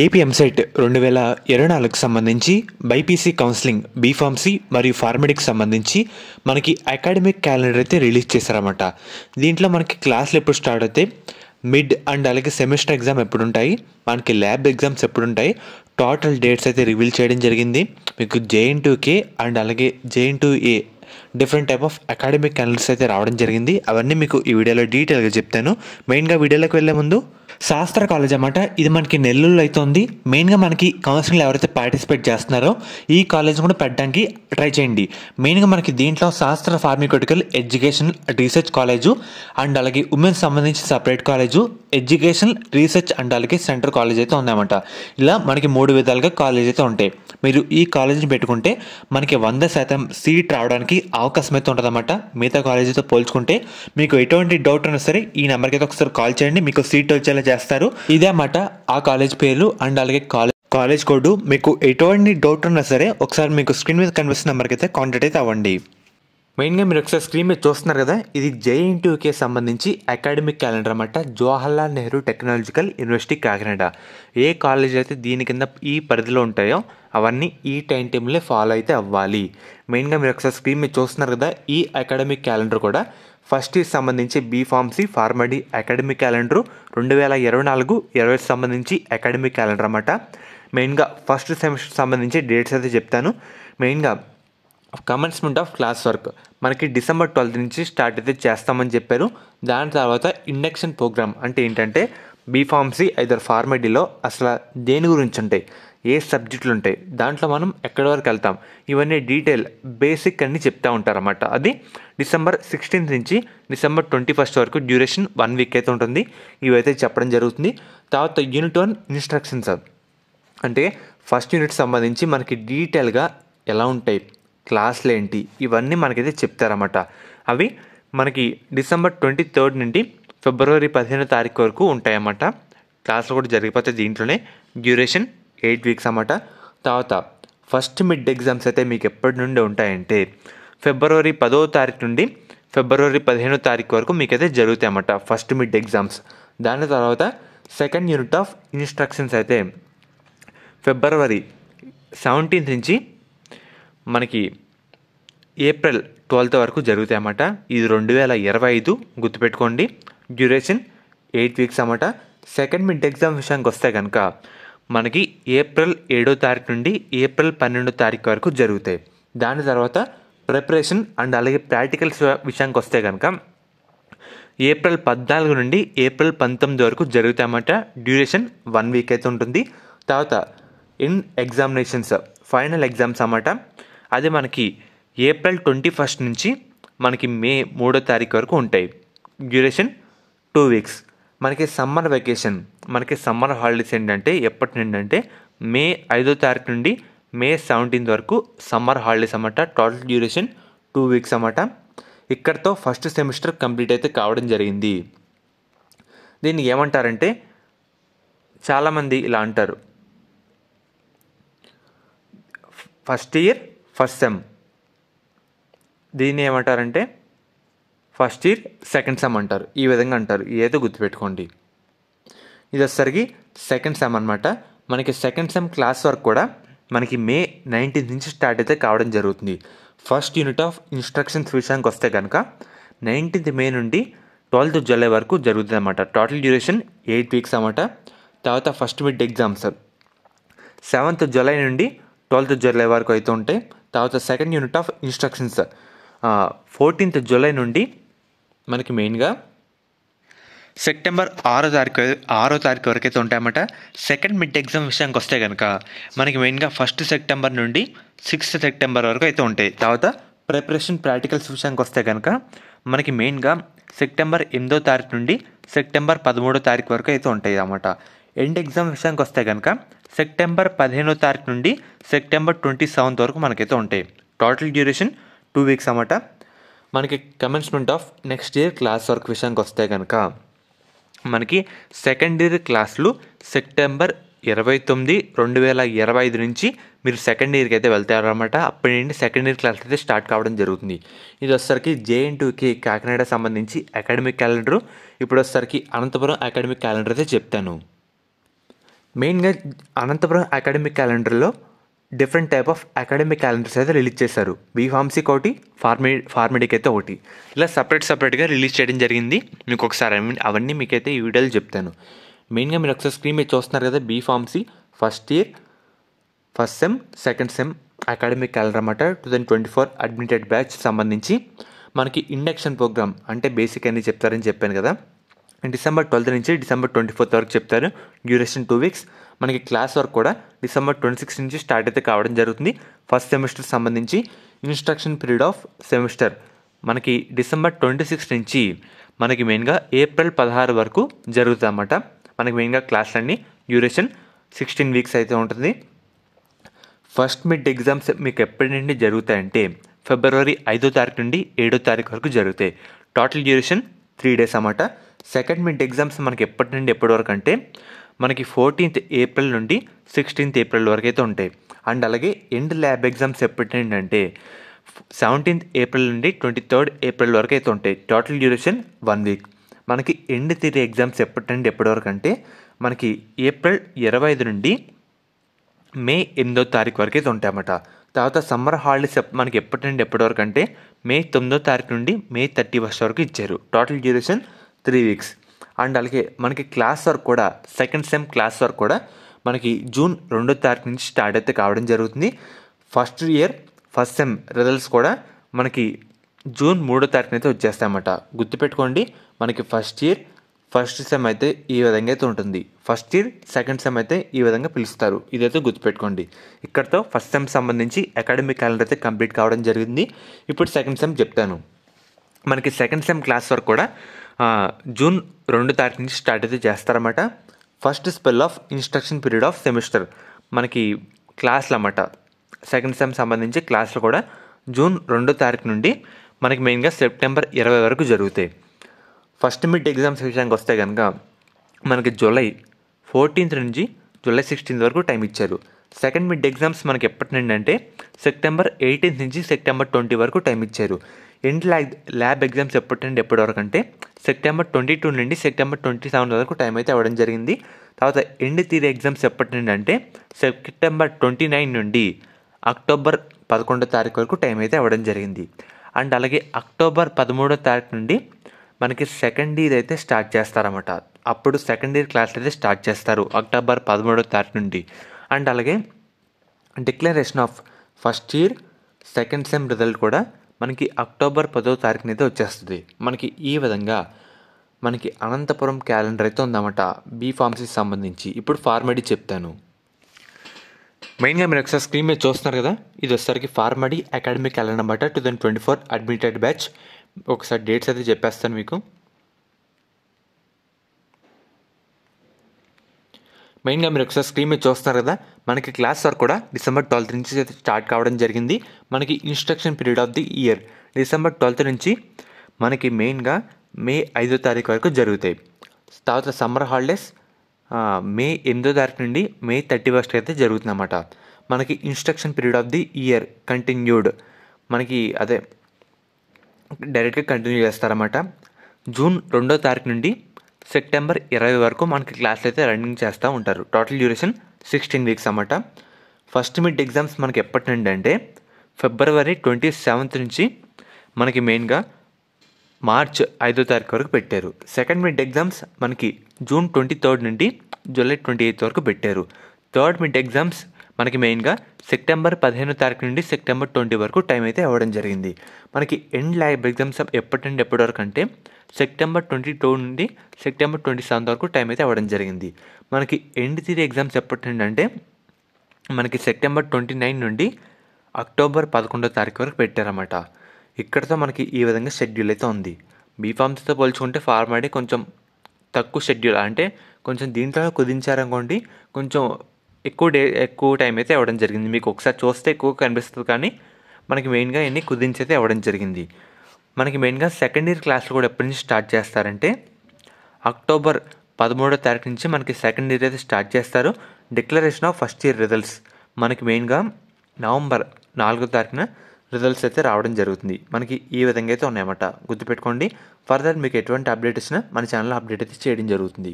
AP EAMCET 2024కి సంబంధించి BiPC counselling B Pharmacy మరియు ఫార్మడికి సంబంధించి మనకి అకాడమిక్ క్యాలెండర్ అయితే రిలీజ్ చేశారన్నమాట. దీంట్లో మనకి క్లాసులు ఎప్పుడు స్టార్ట్ అవుతాయి, మిడ్ అండ్ అలాగే సెమిస్టర్ ఎగ్జామ్ ఎప్పుడు ఉంటాయి, మనకి ల్యాబ్ ఎగ్జామ్స్ ఎప్పుడు ఉంటాయి, టోటల్ డేట్స్ అయితే రివీల్ చేయడం జరిగింది. మీకు JN2K అండ్ అలాగే JN2A different type of academic calendars అయితే రావడం జరిగింది. అవన్నీ మీకు ఈ వీడియోలో డీటెయిల్గా చెప్తాను. మెయిన్గా వీడియోలోకి వెళ్ళే ముందు శాస్త్ర కాలేజ్ అన్నమాట, ఇది మనకి నెల్లూరులో అయితే ఉంది. మెయిన్గా మనకి కౌన్సిలింగ్ ఎవరైతే పార్టిసిపేట్ చేస్తున్నారో ఈ కాలేజ్ కూడా పెట్టడానికి ట్రై చేయండి. మెయిన్గా మనకి దీంట్లో శాస్త్ర pharmaceutical education research college and అలాగే ఉమెన్స్ సంబంధించి separate college, education research and అలాగే సెంటర్ కాలేజ్ అయితే ఉందన్నమాట. ఇలా మనకి 3 విధాలుగా కాలేజ్ అయితే ఉంటాయి. మీరు ఈ కాలేజీని పెట్టుకుంటే మనకి 100% సీట్ రావడానికి అవకాశం అయితే ఉంటుందన్నమాట. మిగతా కాలేజీతో పోల్చుకుంటే మీకు ఎటువంటి డౌట్ ఉన్నా సరే ఈ నెంబర్కి అయితే ఒకసారి కాల్ చేయండి, మీకు సీట్ వచ్చేలా చేస్తారు. ఇదే అన్నమాట ఆ కాలేజ్ పేర్లు అండ్ అలాగే కాలేజ్ కోడ్. మీకు ఎటువంటి డౌట్ ఉన్నా సరే ఒకసారి మీకు స్క్రీన్ మీద కనిపిస్తున్న నెంబర్కి అయితే కాంటాక్ట్ అయితే అవ్వండి. మెయిన్గా మీరు ఒకసారి స్క్రీన్ మీద చూస్తున్నారు కదా, ఇది JN2K సంబంధించి అకాడమిక్ క్యాలెండర్ అన్నమాట. Jawaharlal Nehru technological university Kakinada. ఏ కాలేజ్ అయితే దీని కింద ఈ పరిధిలో ఉంటాయో అవన్నీ ఈ టైం టేబుల్ని ఫాలో అయితే అవ్వాలి. మెయిన్గా మీరు ఒకసారి స్క్రీన్ మీద చూస్తున్నారు కదా, ఈ అకాడమిక్ క్యాలెండర్ కూడా ఫస్ట్ ఇయర్ సంబంధించి బీఫార్మసీ ఫార్మడీ అకాడమిక్ క్యాలెండరు 2024-25 సంబంధించి అకాడమిక్ క్యాలెండర్ అన్నమాట. మెయిన్గా ఫస్ట్ సెమిస్టర్ సంబంధించి డేట్స్ అయితే చెప్తాను. మెయిన్గా కమెన్స్మెంట్ ఆఫ్ క్లాస్ వర్క్ మనకి December 12 నుంచి స్టార్ట్ అయితే చేస్తామని చెప్పారు. దాని తర్వాత ఇండక్షన్ ప్రోగ్రామ్ అంటే ఏంటంటే బీఫార్మసీ ఐదర్ ఫార్మడీలో అసలు దేని గురించి ఉంటాయి, ఏ సబ్జెక్టులు ఉంటాయి, దాంట్లో మనం ఎక్కడి వరకు వెళ్తాం, ఇవన్నీ డీటెయిల్ బేసిక్ అన్నీ చెప్తూ ఉంటారన్నమాట. అది December 16 నుంచి December 21 వరకు డ్యూరేషన్ 1 వీక్ అయితే ఉంటుంది. ఇవైతే చెప్పడం జరుగుతుంది. తర్వాత యూనిట్ 1 ఇన్స్ట్రక్షన్స్ అంటే ఫస్ట్ యూనిట్ సంబంధించి మనకి డీటెయిల్గా ఎలా ఉంటాయి, క్లాసులు ఏంటి, ఇవన్నీ మనకైతే చెప్తారన్నమాట. అవి మనకి December 23 నుండి February 15 వరకు ఉంటాయన్నమాట. క్లాసులు కూడా జరిగిపోతాయి. దీంట్లోనే డ్యూరేషన్ 8 వీక్స్ అన్నమాట. తర్వాత ఫస్ట్ మిడ్ ఎగ్జామ్స్ అయితే మీకు ఎప్పటి నుండి ఉంటాయంటే February 10 నుండి February 15 వరకు మీకైతే జరుగుతాయి అన్నమాట ఫస్ట్ మిడ్ ఎగ్జామ్స్. దాని తర్వాత సెకండ్ యూనిట్ ఆఫ్ ఇన్స్ట్రక్షన్స్ అయితే February 17 నుంచి మనకి April 12 వరకు జరుగుతాయి అన్నమాట. ఇది 2025 గుర్తుపెట్టుకోండి. డ్యూరేషన్ 8 వీక్స్ అన్నమాట. సెకండ్ మిడ్ ఎగ్జామ్ విషయానికి వస్తే కనుక మనకి April 7 నుండి April 12 వరకు జరుగుతాయి. దాని తర్వాత ప్రిపరేషన్ అండ్ అలాగే ప్రాక్టికల్స్ విషయానికి వస్తే కనుక April 14 నుండి April 19 వరకు జరుగుతాయి అన్నమాట. డ్యూరేషన్ 1 వీక్ అయితే ఉంటుంది. తర్వాత ఇన్ ఎగ్జామినేషన్స్ ఫైనల్ ఎగ్జామ్స్ అన్నమాట. అది మనకి April 21 నుంచి మనకి May 3 వరకు ఉంటాయి. Duration 2 weeks. మనకి సమ్మర్ వెకేషన్, మనకి సమ్మర్ హాలిడేస్ ఏంటంటే ఎప్పటి నుండి అంటే May 5 నుండి May 17 వరకు సమ్మర్ హాలిడేస్ అన్నమాట. టోటల్ డ్యూరేషన్ 2 వీక్స్ అన్నమాట. ఇక్కడితో ఫస్ట్ సెమిస్టర్ కంప్లీట్ అయితే కావడం జరిగింది. దీన్ని ఏమంటారంటే చాలామంది ఇలా అంటారు, ఫస్ట్ ఇయర్ ఫస్ట్ సెమ్. దీన్ని ఏమంటారంటే ఫస్ట్ ఇయర్ సెకండ్ సెమ్ అంటారు. ఈ విధంగా అంటారు. ఏదో గుర్తుపెట్టుకోండి. ఇది వచ్చేసరికి సెకండ్ సెమ్ అనమాట. మనకి సెకండ్ సెమ్ క్లాస్ వర్క్ కూడా మనకి May 19 నుంచి స్టార్ట్ అయితే కావడం జరుగుతుంది. ఫస్ట్ యూనిట్ ఆఫ్ ఇన్స్ట్రక్షన్స్ విషయానికి వస్తే కనుక 19th May నుండి 12th July వరకు జరుగుతుంది అన్నమాట. టోటల్ డ్యూరేషన్ 8 వీక్స్ అన్నమాట. తర్వాత first mid exams 7th July నుండి 12th July వరకు అయితే ఉంటాయి. తర్వాత second unit of instructions 14th July నుండి మనకి మెయిన్గా September 6 వరకు అయితే ఉంటాయన్నమాట. సెకండ్ మిడ్ ఎగ్జామ్ విషయానికి వస్తే కనుక మనకి మెయిన్గా 1 September నుండి 6th September వరకు అయితే ఉంటాయి. తర్వాత ప్రిపరేషన్ ప్రాక్టికల్స్ విషయానికి వస్తే కనుక మనకి మెయిన్గా September 8 నుండి September 13 వరకు అయితే ఉంటాయి అన్నమాట. ఎండ్ ఎగ్జామ్ విషయానికి వస్తే కనుక September 15 నుండి September 27 వరకు మనకైతే ఉంటాయి. టోటల్ డ్యూరేషన్ 2 వీక్స్ అన్నమాట. మనకి commencement of next year class work విషయానికి వస్తే కనుక మనకి సెకండ్ ఇయర్ క్లాసులు September 29, 2025 నుంచి మీరు సెకండ్ ఇయర్కి అయితే వెళ్తారన్నమాట. అప్పటి నుండి సెకండ్ ఇయర్ క్లాస్ అయితే స్టార్ట్ కావడం జరుగుతుంది. ఇది వచ్చేసరికి JN2K కాకినాడ సంబంధించి అకాడమిక్ క్యాలెండరు. ఇప్పుడు వచ్చేసరికి అనంతపురం అకాడమిక్ క్యాలెండర్ అయితే చెప్తాను. మెయిన్గా అనంతపురం అకాడమిక్ క్యాలెండర్లో different type of academic calendars అయితే రిలీజ్ చేశారు. బీఫార్మసీకి ఒకటి, ఫార్మడీకి అయితే ఒకటి, ఇలా సపరేట్గా రిలీజ్ చేయడం జరిగింది. మీకు ఒకసారి అవన్నీ మీకైతే ఈ వీడియోలో చెప్తాను. మెయిన్గా మీరు ఒకసారి స్క్రీన్ మీద చూస్తున్నారు కదా, B Pharmacy first year first sem second sem academic calendar అన్నమాట. 2024 అడ్మిటెడ్ బ్యాచ్ సంబంధించి మనకి ఇండక్షన్ ప్రోగ్రామ్ అంటే బేసిక్ అన్ని చెప్తారని చెప్పాను కదా. December 12th నుంచి December 24th వరకు చెప్తారు. Duration 2 weeks. మనకి క్లాస్ వర్క్ కూడా December 26 నుంచి స్టార్ట్ అయితే కావడం జరుగుతుంది. ఫస్ట్ సెమిస్టర్ సంబంధించి ఇన్స్ట్రక్షన్ పీరియడ్ ఆఫ్ సెమిస్టర్ మనకి December 26 నుంచి మనకి మెయిన్గా April 16 వరకు జరుగుతుంది అన్నమాట. మనకి మెయిన్గా క్లాసులన్నీ డ్యూరేషన్ 16 weeks అయితే ఉంటుంది. ఫస్ట్ మిడ్ ఎగ్జామ్స్ మీకు ఎప్పటి నుండి జరుగుతాయంటే February 5వ తారీఖు నుండి 7వ తారీఖు వరకు జరుగుతాయి. టోటల్ డ్యూరేషన్ 3 days అన్నమాట. సెకండ్ మిడ్ ఎగ్జామ్స్ మనకి ఎప్పటి నుండి ఎప్పటి వరకు అంటే మనకి 14th April నుండి 16th April వరకు అయితే ఉంటాయి. అండ్ అలాగే ఎండ్ ల్యాబ్ ఎగ్జామ్స్ ఎప్పటి నుండి అంటే 17th April నుండి 23rd April వరకు అయితే ఉంటాయి. Total duration 1 week. మనకి ఎండ్ థియరీ ఎగ్జామ్స్ ఎప్పటి నుండి ఎప్పటి వరకు అంటే మనకి April 25 నుండి May 8వ తారీఖు వరకు అయితే ఉంటాయన్నమాట. తర్వాత సమ్మర్ హాలిడేస్ మనకి ఎప్పటి నుండి ఎప్పటి వరకు అంటే May 9వ తారీఖు నుండి May 31st వరకు ఇచ్చారు. Total duration 3 weeks. అండ్ అలాగే మనకి క్లాస్ వర్క్ కూడా సెకండ్ సెమ్ క్లాస్ వర్క్ కూడా మనకి June 2వ తారీఖు నుంచి స్టార్ట్ అయితే కావడం జరుగుతుంది. First year first sem results కూడా మనకి June 3వ తారీఖున అయితే వచ్చేస్తాయన్నమాట. గుర్తుపెట్టుకోండి, మనకి ఫస్ట్ ఇయర్ ఫస్ట్ సెమ్ అయితే ఈ విధంగా అయితే ఉంటుంది. ఫస్ట్ ఇయర్ సెకండ్ సెమ్ అయితే ఈ విధంగా పిలుస్తారు. ఇదైతే గుర్తుపెట్టుకోండి. ఇక్కడతో ఫస్ట్ సెమ్ సంబంధించి అకాడమిక్ క్యాలెండర్ అయితే కంప్లీట్ కావడం జరిగింది. ఇప్పుడు సెకండ్ సెమ్ చెప్తాను. మనకి సెకండ్ సెమ్ క్లాస్ వర్క్ కూడా June 2వ తారీఖు నుంచి స్టార్ట్ అయితే చేస్తారన్నమాట. First spell of instruction period of semester మనకి క్లాసులు అన్నమాట. సెకండ్ సెమ్ సంబంధించి క్లాసులు కూడా June 2వ తారీఖు నుండి మనకి మెయిన్గా September 20 వరకు జరుగుతాయి. ఫస్ట్ మిడ్ ఎగ్జామ్స్ విషయానికి వస్తే కనుక మనకి July 14th నుంచి July 16th వరకు టైం ఇచ్చారు. సెకండ్ మిడ్ ఎగ్జామ్స్ మనకి ఎప్పటి నుండి అంటే September 18th నుంచి September 20 వరకు టైం ఇచ్చారు. ఎండ్ ల్యాబ్ ఎగ్జామ్స్ ఎప్పటి నుండి ఎప్పటి వరకు అంటే September 22 నుండి September 27 వరకు టైం అయితే అవ్వడం జరిగింది. తర్వాత ఎండ్ థియరీ ఎగ్జామ్స్ ఎప్పటి నుండి అంటే September 29 నుండి October 11వ తారీఖు వరకు టైం అయితే అవ్వడం జరిగింది. అండ్ అలాగే October 13వ తారీఖు నుండి మనకి సెకండ్ ఇయర్ అయితే స్టార్ట్ చేస్తారన్నమాట. అప్పుడు సెకండ్ ఇయర్ క్లాసులు అయితే స్టార్ట్ చేస్తారు October 13వ తారీఖు నుండి. అండ్ అలాగే declaration of first year second sem result కూడా మనకి October 10వ తారీఖున అయితే వచ్చేస్తుంది. మనకి ఈ విధంగా మనకి అనంతపురం క్యాలెండర్ అయితే ఉందన్నమాట బీఫార్మసీ సంబంధించి. ఇప్పుడు ఫార్మడీ చెప్తాను. మెయిన్గా మీరు ఒకసారి స్క్రీన్ మీద చూస్తున్నారు కదా, ఇది వచ్చేసరికి ఫార్మడీ అకాడమిక్ క్యాలెండర్ అన్నమాట. 2024 అడ్మిటెడ్ బ్యాచ్. ఒకసారి డేట్స్ అయితే చెప్పేస్తాను మీకు. మెయిన్గా మీరు ఒకసారి స్క్రీన్ మీద చూస్తున్నారు కదా, మనకి క్లాస్ వర్క్ కూడా December 12th నుంచి అయితే స్టార్ట్ కావడం జరిగింది. మనకి instruction period of the year December 12th నుంచి మనకి మెయిన్గా May 5వ తారీఖు వరకు జరుగుతాయి. తర్వాత సమ్మర్ హాలిడేస్ May 8వ తారీఖు నుండి May 31st అయితే జరుగుతుంది అన్నమాట. మనకి instruction period of the year continued మనకి అదే డైరెక్ట్గా కంటిన్యూ చేస్తారన్నమాట. June 2వ తారీఖు నుండి September 20 వరకు మనకి క్లాసులు అయితే రన్నింగ్ చేస్తూ ఉంటారు. టోటల్ డ్యూరేషన్ 16 weeks అన్నమాట. ఫస్ట్ మిడ్ ఎగ్జామ్స్ మనకి ఎప్పటి నుండి అంటే February 27th నుంచి మనకి మెయిన్గా March 5వ తారీఖు వరకు పెట్టారు. సెకండ్ మిడ్ ఎగ్జామ్స్ మనకి June 23rd నుండి July 28th వరకు పెట్టారు. థర్డ్ మిడ్ ఎగ్జామ్స్ మనకి మెయిన్గా September 15వ తారీఖు నుండి September 20 వరకు టైం అయితే అవ్వడం జరిగింది. మనకి ఎండ్ ల్యాబ్ ఎగ్జామ్స్ ఎప్పటి నుండి ఎప్పటి వరకు అంటే September 22 నుండి September 27 వరకు టైం అయితే అవ్వడం జరిగింది. మనకి ఎండ్ థియరీ ఎగ్జామ్స్ ఎప్పటి నుండి అంటే మనకి September 29 నుండి October 11వ తారీఖు వరకు పెట్టారన్నమాట. ఇక్కడతో మనకి ఈ విధంగా షెడ్యూల్ అయితే ఉంది. బీఫార్మసీతో పోల్చుకుంటే ఫార్మడీ కొంచెం తక్కువ షెడ్యూల్, అంటే కొంచెం దీంట్లో కుదించారనుకోండి కొంచెం ఎక్కువ టైం అయితే అవ్వడం జరిగింది. మీకు ఒకసారి చూస్తే ఎక్కువ కనిపిస్తుంది, కానీ మనకి మెయిన్గా ఎన్ని కుదించైతే అవ్వడం జరిగింది. మనకి మెయిన్గా సెకండ్ ఇయర్ క్లాసులు కూడా ఎప్పటి నుంచి స్టార్ట్ చేస్తారంటే October 13వ తారీఖు నుంచి మనకి సెకండ్ ఇయర్ అయితే స్టార్ట్ చేస్తారు. Declaration of first year results మనకి మెయిన్గా November 4వ తారీఖున రిజల్ట్స్ అయితే రావడం జరుగుతుంది. మనకి ఈ విధంగా అయితే ఉన్నాయన్నమాట. గుర్తుపెట్టుకోండి. ఫర్దర్ మీకు ఎటువంటి అప్డేట్ ఇచ్చినా మన ఛానల్లో అప్డేట్ అయితే చేయడం జరుగుతుంది.